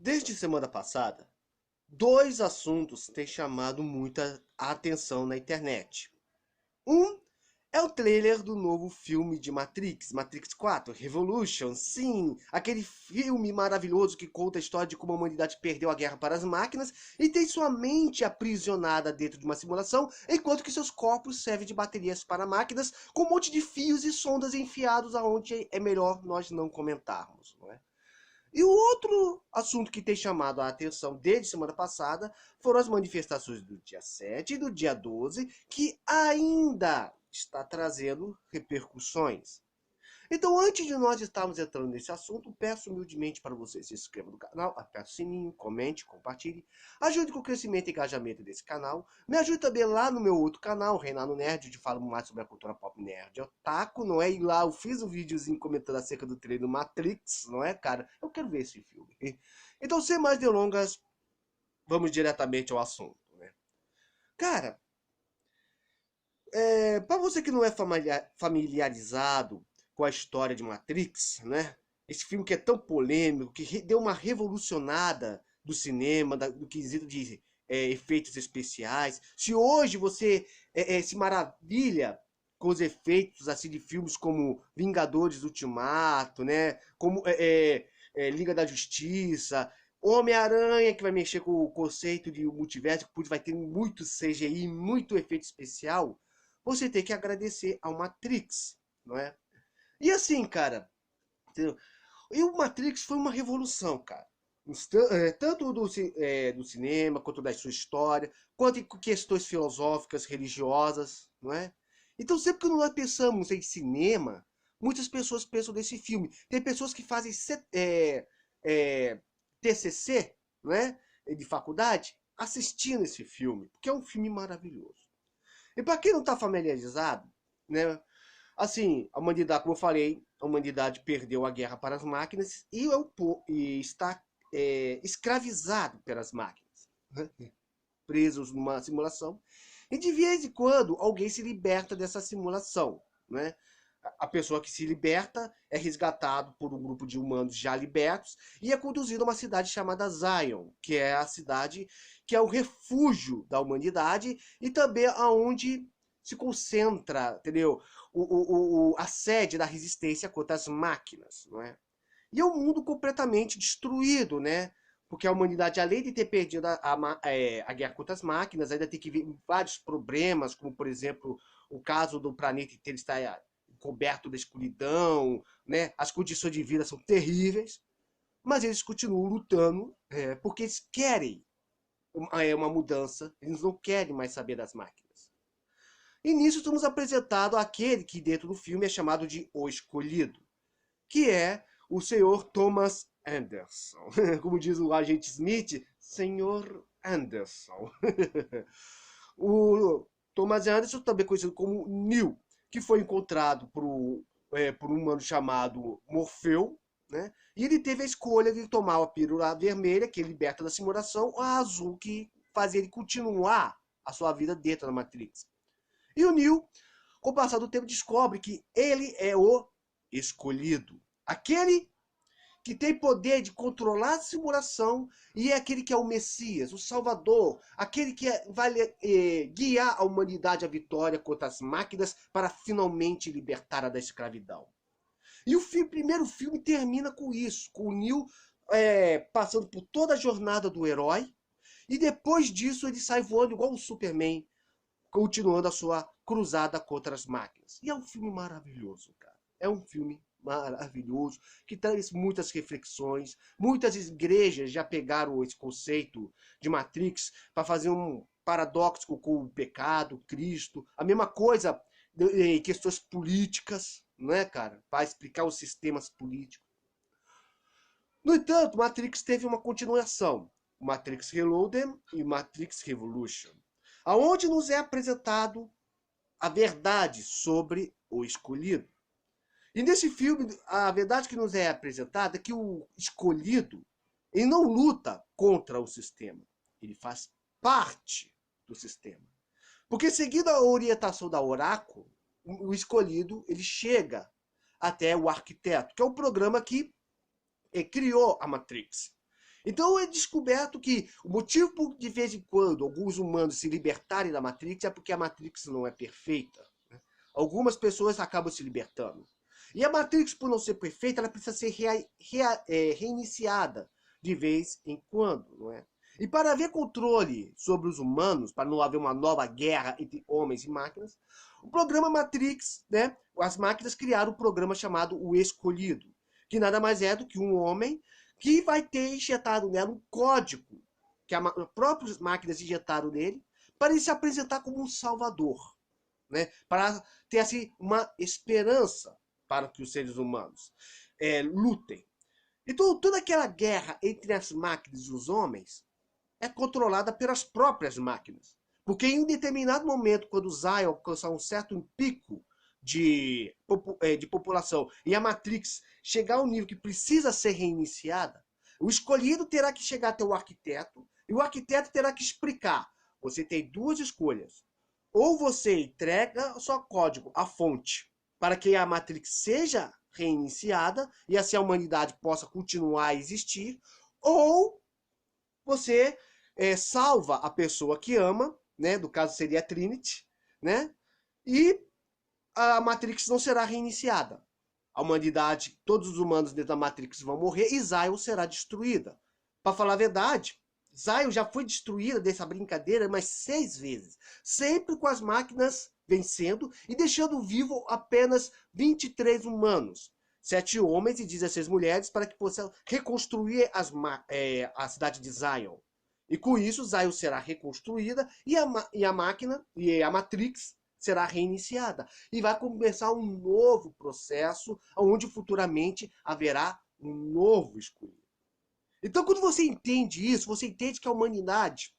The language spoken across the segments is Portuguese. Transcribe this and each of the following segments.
Desde semana passada, dois assuntos têm chamado muita atenção na internet. Um é o trailer do novo filme de Matrix, Matrix 4, Revolution. Sim, aquele filme maravilhoso que conta a história de como a humanidade perdeu a guerra para as máquinas e tem sua mente aprisionada dentro de uma simulação, enquanto que seus corpos servem de baterias para máquinas com um monte de fios e sondas enfiados aonde é melhor nós não comentarmos, não é? E o outro assunto que tem chamado a atenção desde semana passada foram as manifestações do dia 7 e do dia 12, que ainda está trazendo repercussões. Então, antes de nós estarmos entrando nesse assunto, peço humildemente para você se inscreva no canal, aperte o sininho, comente, compartilhe, ajude com o crescimento e engajamento desse canal, me ajude também lá no meu outro canal, Reinado Nerd, onde falo mais sobre a cultura pop nerd otaku, não é? E lá eu fiz um videozinho comentando acerca do trailer Matrix, não é, cara? Eu quero ver esse filme. Então, sem mais delongas, vamos diretamente ao assunto, né? Cara, para você que não é familiarizado com a história de Matrix, né? Esse filme que é tão polêmico, que deu uma revolucionada do cinema, do quesito de efeitos especiais. Se hoje você se maravilha com os efeitos assim de filmes como Vingadores Ultimato, né? Como Liga da Justiça, Homem-Aranha, que vai mexer com o conceito de multiverso, que vai ter muito CGI, muito efeito especial, você tem que agradecer ao Matrix, não é? E assim, cara, entendeu? E o Matrix foi uma revolução, cara. Tanto do cinema, quanto da sua história, quanto em questões filosóficas, religiosas, não é? Então, sempre que nós pensamos em cinema, muitas pessoas pensam nesse filme. Tem pessoas que fazem é, TCC, não é? De faculdade, assistindo esse filme, porque é um filme maravilhoso. E para quem não está familiarizado, né? Assim, a humanidade, como eu falei, a humanidade perdeu a guerra para as máquinas e está escravizado pelas máquinas, né? Presos numa simulação. E de vez em quando alguém se liberta dessa simulação, né? A pessoa que se liberta é resgatado por um grupo de humanos já libertos e é conduzido a uma cidade chamada Zion, que é a cidade que é o refúgio da humanidade e também aonde se concentra, entendeu? A sede da resistência contra as máquinas, não é? E é um mundo completamente destruído, né? Porque a humanidade, além de ter perdido a guerra contra as máquinas, ainda tem que ver vários problemas, como, por exemplo, o caso do planeta inteiro estar coberto da escuridão, né? As condições de vida são terríveis, mas eles continuam lutando porque eles querem uma mudança, eles não querem mais saber das máquinas. E nisso somos apresentados àquele que dentro do filme é chamado de O Escolhido, que é o senhor Thomas Anderson. Como diz o agente Smith, senhor Anderson. O Thomas Anderson, também conhecido como Neo, que foi encontrado por um humano chamado Morfeu, né? E ele teve a escolha de tomar a pílula vermelha, que liberta da simulação, ou a azul, que fazia ele continuar a sua vida dentro da Matrix. E o Neo, com o passar do tempo, descobre que ele é o escolhido. Aquele que tem poder de controlar a simulação e é aquele que é o Messias, o Salvador, aquele que vai guiar a humanidade à vitória contra as máquinas para finalmente libertá-la da escravidão. E o primeiro filme termina com isso, com o Neo passando por toda a jornada do herói e depois disso ele sai voando igual o Superman, continuando a sua cruzada contra as máquinas. E é um filme maravilhoso, cara. É um filme maravilhoso, que traz muitas reflexões. Muitas igrejas já pegaram esse conceito de Matrix para fazer um paradoxo com o pecado, Cristo. A mesma coisa em questões políticas, não é, cara? Para explicar os sistemas políticos. No entanto, Matrix teve uma continuação. Matrix Reloaded e Matrix Revolution, aonde nos é apresentado a verdade sobre o escolhido. E nesse filme, a verdade que nos é apresentada é que o escolhido, ele não luta contra o sistema, ele faz parte do sistema. Porque seguindo a orientação da Oráculo, o escolhido, ele chega até o arquiteto, que é o programa que criou a Matrix. Então é descoberto que o motivo por de vez em quando alguns humanos se libertarem da Matrix é porque a Matrix não é perfeita. Algumas pessoas acabam se libertando. E a Matrix, por não ser perfeita, ela precisa ser reiniciada de vez em quando, não é? E para haver controle sobre os humanos, para não haver uma nova guerra entre homens e máquinas, o programa Matrix, né, as máquinas criaram um programa chamado O Escolhido, que nada mais é do que um homem que vai ter injetado nela um código que as próprias máquinas injetaram nele para ele se apresentar como um salvador, né, para ter assim uma esperança para que os seres humanos lutem. Então, toda aquela guerra entre as máquinas e os homens é controlada pelas próprias máquinas. Porque em um determinado momento, quando o Zion alcançar um certo pico de população e a Matrix chegar ao nível que precisa ser reiniciada, o escolhido terá que chegar até o arquiteto e o arquiteto terá que explicar. Você tem duas escolhas. Ou você entrega o seu código, a fonte, para que a Matrix seja reiniciada e assim a humanidade possa continuar a existir, ou você salva a pessoa que ama, né? No caso seria a Trinity, né? E a Matrix não será reiniciada. A humanidade, todos os humanos dentro da Matrix vão morrer e Zion será destruída. Para falar a verdade, Zion já foi destruída dessa brincadeira mais 6 vezes, sempre com as máquinas vencendo e deixando vivo apenas 23 humanos, 7 homens e 16 mulheres, para que possam reconstruir a cidade de Zion. E com isso, Zion será reconstruída e a máquina, e a Matrix, será reiniciada. E vai começar um novo processo, onde futuramente haverá um novo escolhido. Então, quando você entende isso, você entende que a humanidade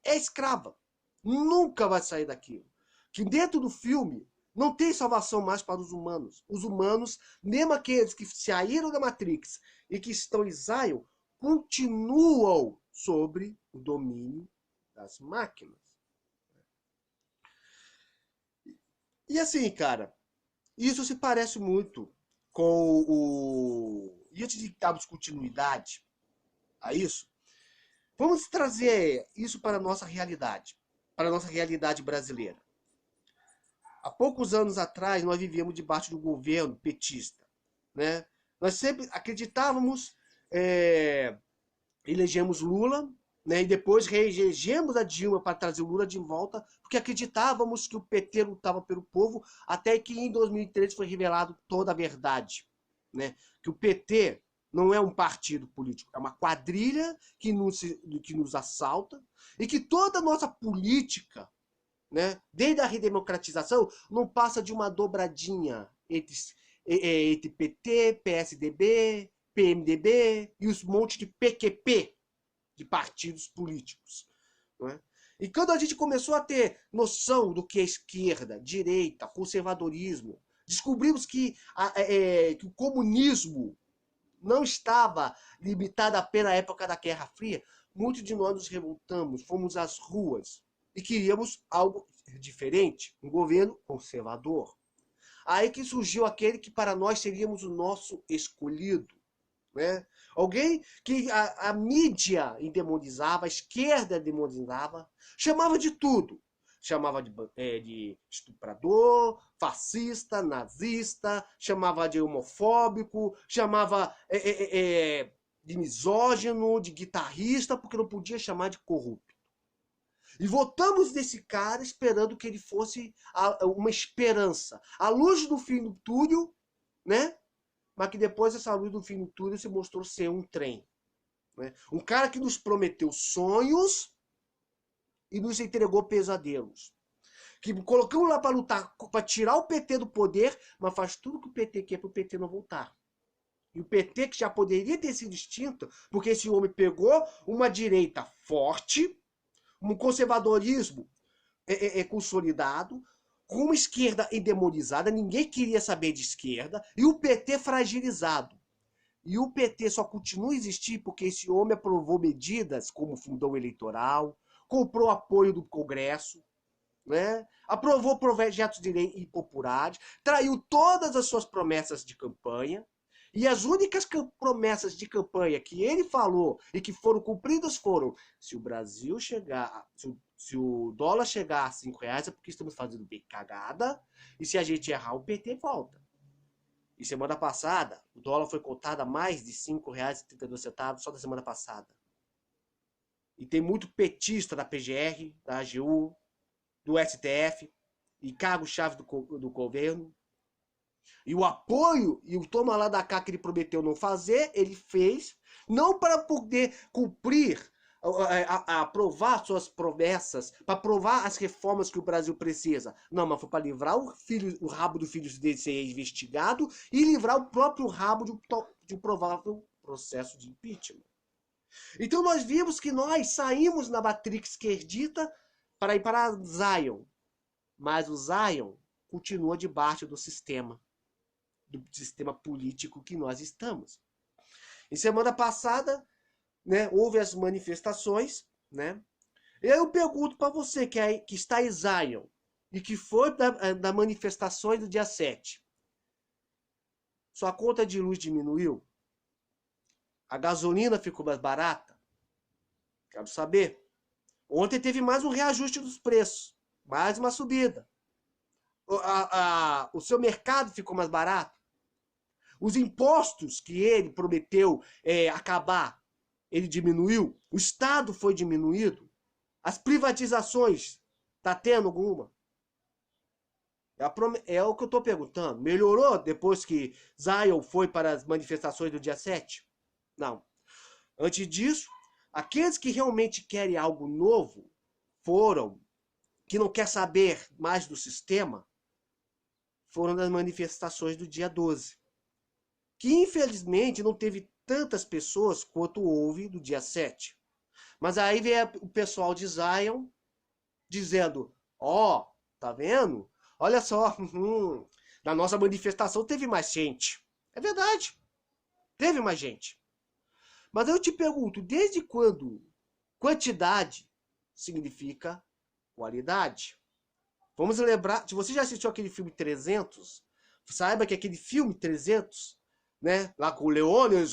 é escrava. Nunca vai sair daquilo. Que dentro do filme não tem salvação mais para os humanos. Os humanos, mesmo aqueles que saíram da Matrix e que estão em Zion, continuam sobre o domínio das máquinas. E assim, cara, isso se parece muito com o. E antes de darmos continuidade a isso, vamos trazer isso para a nossa realidade, para a nossa realidade brasileira. Há poucos anos atrás, nós vivíamos debaixo do governo petista, né? Nós sempre acreditávamos, elegemos Lula, né? E depois reelegemos a Dilma para trazer o Lula de volta, porque acreditávamos que o PT lutava pelo povo, até que em 2013 foi revelado toda a verdade, né? Que o PT não é um partido político, é uma quadrilha que nos assalta e que toda a nossa política, né, desde a redemocratização, não passa de uma dobradinha entre PT, PSDB, PMDB e os montes de PQP, de partidos políticos. Não é? E quando a gente começou a ter noção do que é esquerda, direita, conservadorismo, descobrimos que o comunismo não estava limitado apenas à época da Guerra Fria, muitos de nós nos revoltamos, fomos às ruas e queríamos algo diferente, um governo conservador. Aí que surgiu aquele que para nós seríamos o nosso escolhido, né? Alguém que a mídia endemonizava, a esquerda demonizava, chamava de tudo. Chamava de estuprador, fascista, nazista, chamava de homofóbico, chamava de misógino, de guitarrista, porque não podia chamar de corrupto. E votamos nesse cara esperando que ele fosse uma esperança. A luz do fim do túnel, né? Mas que depois essa luz do fim do túnel se mostrou ser um trem. Né? Um cara que nos prometeu sonhos e nos entregou pesadelos. Que colocamos lá para lutar, para tirar o PT do poder, mas faz tudo que o PT quer para o PT não voltar. E o PT que já poderia ter sido extinto, porque esse homem pegou uma direita forte, um conservadorismo consolidado, com uma esquerda endemonizada, ninguém queria saber de esquerda, e o PT fragilizado. E o PT só continua a existir porque esse homem aprovou medidas como fundão eleitoral, comprou apoio do Congresso, né? Aprovou projetos de lei impopulares, traiu todas as suas promessas de campanha, E as únicas promessas de campanha que ele falou e que foram cumpridas foram: se o Brasil chegar, se o dólar chegar a R$ 5 é porque estamos fazendo bem cagada, e se a gente errar, o PT volta. E semana passada, o dólar foi cotado a mais de R$ 5,32 só da semana passada. E tem muito petista da PGR, da AGU, do STF, e cargo-chave do governo. E o apoio e o toma lá da cá que ele prometeu não fazer, ele fez, não para poder cumprir, aprovar suas promessas, para aprovar as reformas que o Brasil precisa. Não, mas foi para livrar o rabo do filho dele ser investigado e livrar o próprio rabo de um provável processo de impeachment. Então nós vimos que nós saímos na matrix esquerdita para ir para Zion. Mas o Zion continua debaixo do sistema político que nós estamos. Em semana passada, né, houve as manifestações, né? Eu pergunto para você que está em Zion e que foi da manifestações do dia 7. Sua conta de luz diminuiu? A gasolina ficou mais barata? Quero saber. Ontem teve mais um reajuste dos preços, mais uma subida. O seu mercado ficou mais barato? Os impostos que ele prometeu acabar, ele diminuiu? O Estado foi diminuído? As privatizações, tá tendo alguma? É o que eu estou perguntando. Melhorou depois que Zion foi para as manifestações do dia 7? Não. Antes disso, aqueles que realmente querem algo novo que não quer saber mais do sistema, foram das manifestações do dia 12. Que infelizmente não teve tantas pessoas quanto houve do dia 7. Mas aí veio o pessoal de Zion dizendo: ó, tá vendo? Olha só, na nossa manifestação teve mais gente. É verdade, teve mais gente. Mas eu te pergunto, desde quando quantidade significa qualidade? Vamos lembrar, se você já assistiu aquele filme 300, saiba que aquele filme 300, né, lá com o Leônidas,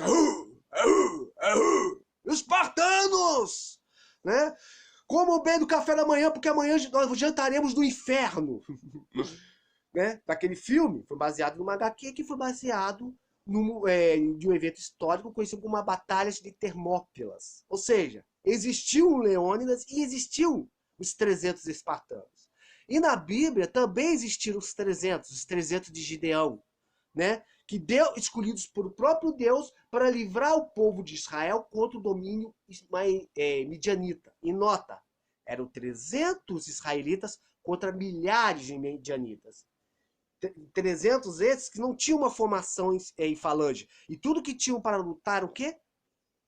espartanos, né, comam bem do café da manhã, porque amanhã nós jantaremos no inferno. Né? Daquele filme, foi baseado numa HQ que foi baseado de um evento histórico conhecido como a Batalha de Termópilas. Ou seja, existiu um Leônidas e existiu os 300 espartanos. E na Bíblia também existiram os 300 de Gideão, né? Que escolhidos por próprio Deus para livrar o povo de Israel contra o domínio midianita. E nota, eram 300 israelitas contra milhares de midianitas. 300 esses que não tinham uma formação em falange. E tudo que tinham para lutar o quê?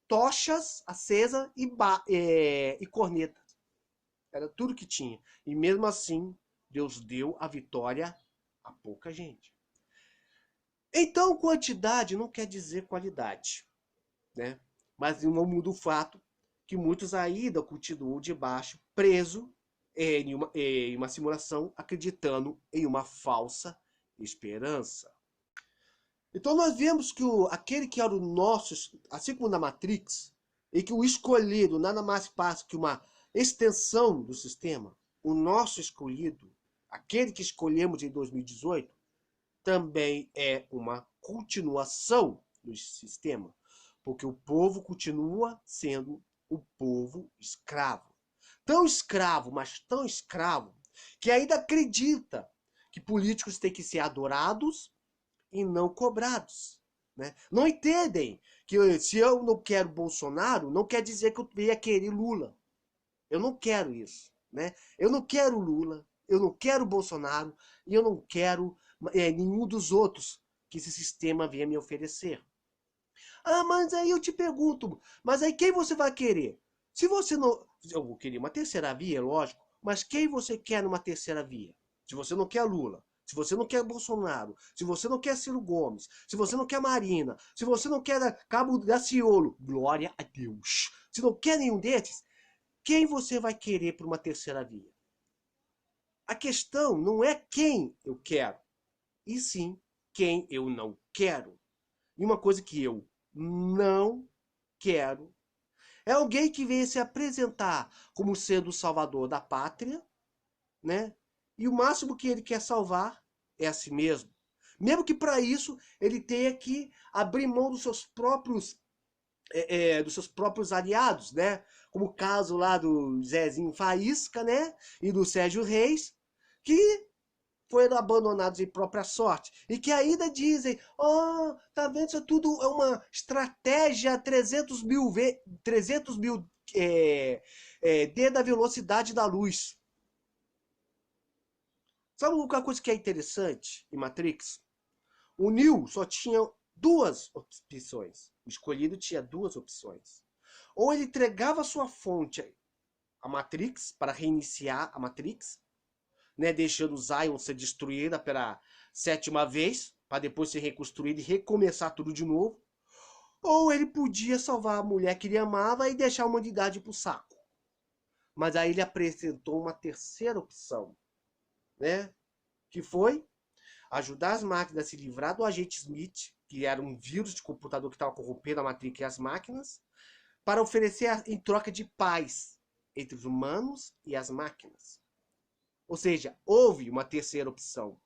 Tochas acesas e cornetas. Era tudo que tinha. E mesmo assim, Deus deu a vitória a pouca gente. Então, quantidade não quer dizer qualidade, né? Mas não muda o fato que muitos ainda continuam debaixo, preso em uma simulação, acreditando em uma falsa esperança. Então nós vemos que aquele que era o nosso, assim como na Matrix, e que o escolhido nada mais passa que uma extensão do sistema, o nosso escolhido, aquele que escolhemos em 2018, também é uma continuação do sistema, porque o povo continua sendo o povo escravo. Tão escravo, mas tão escravo, que ainda acredita que políticos têm que ser adorados e não cobrados. Né? Não entendem que se eu não quero Bolsonaro, não quer dizer que eu venha querer Lula. Eu não quero isso. Né? Eu não quero Lula, eu não quero Bolsonaro e eu não quero nenhum dos outros que esse sistema venha me oferecer. Ah, mas aí eu te pergunto, mas aí quem você vai querer? Se você não... Eu vou querer uma terceira via, lógico, mas quem você quer numa terceira via? Se você não quer Lula, se você não quer Bolsonaro, se você não quer Ciro Gomes, se você não quer Marina, se você não quer Cabo Daciolo, glória a Deus. Se não quer nenhum desses, quem você vai querer para uma terceira via? A questão não é quem eu quero, e sim quem eu não quero. E uma coisa que eu não quero é alguém que venha se apresentar como sendo o salvador da pátria, né? E o máximo que ele quer salvar é a si mesmo. Mesmo que para isso ele tenha que abrir mão dos seus próprios aliados, né? Como o caso lá do Zezinho Faísca, né? E do Sérgio Reis, que foram abandonados em própria sorte. E que ainda dizem, tá vendo, isso tudo é uma estratégia 300 mil dentro da velocidade da luz. Sabe uma coisa que é interessante em Matrix? O Neo só tinha duas opções. O escolhido tinha duas opções. Ou ele entregava sua fonte à Matrix para reiniciar a Matrix, né, deixando Zion ser destruída pela 7ª vez, para depois ser reconstruída e recomeçar tudo de novo. Ou ele podia salvar a mulher que ele amava e deixar a humanidade pro saco. Mas aí ele apresentou uma terceira opção, né? Que foi ajudar as máquinas a se livrar do agente Smith, que era um vírus de computador que estava corrompendo a Matrix e as máquinas, para oferecer em troca de paz entre os humanos e as máquinas. Ou seja, houve uma terceira opção,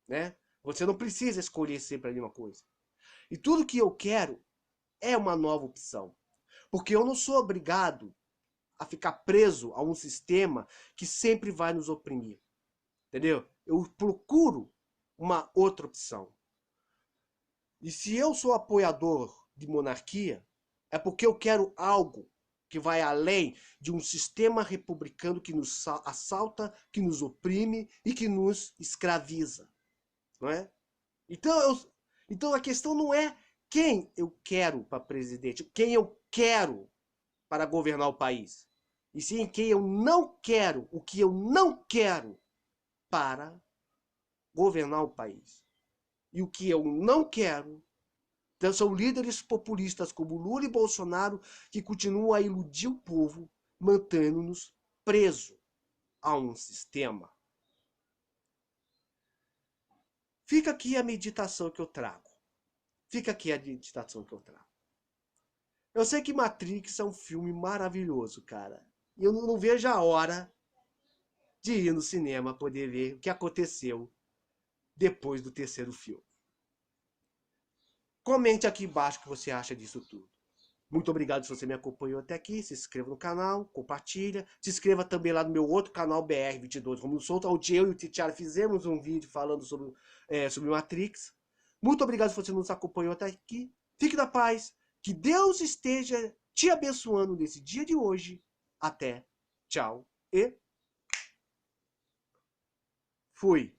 né? Você não precisa escolher sempre a mesma coisa. E tudo que eu quero é uma nova opção. Porque eu não sou obrigado a ficar preso a um sistema que sempre vai nos oprimir. Entendeu? Eu procuro uma outra opção. E se eu sou apoiador de monarquia, é porque eu quero algo que vai além de um sistema republicano que nos assalta, que nos oprime e que nos escraviza. Não é? Então a questão não é quem eu quero para presidente, quem eu quero para governar o país. E sim quem eu não quero, o que eu não quero para governar o país. E o que eu não quero são líderes populistas como Lula e Bolsonaro que continuam a iludir o povo, mantendo-nos presos a um sistema. Fica aqui a meditação que eu trago. Fica aqui a meditação que eu trago. Eu sei que Matrix é um filme maravilhoso, cara. E eu não vejo a hora de ir no cinema poder ver o que aconteceu depois do terceiro filme. Comente aqui embaixo o que você acha disso tudo. Muito obrigado se você me acompanhou até aqui. Se inscreva no canal, compartilha. Se inscreva também lá no meu outro canal BR22 Romulo Souto, onde eu e o Titiara fizemos um vídeo falando sobre Matrix. Muito obrigado se você nos acompanhou até aqui. Fique na paz. Que Deus esteja te abençoando nesse dia de hoje. Até. Tchau. E fui.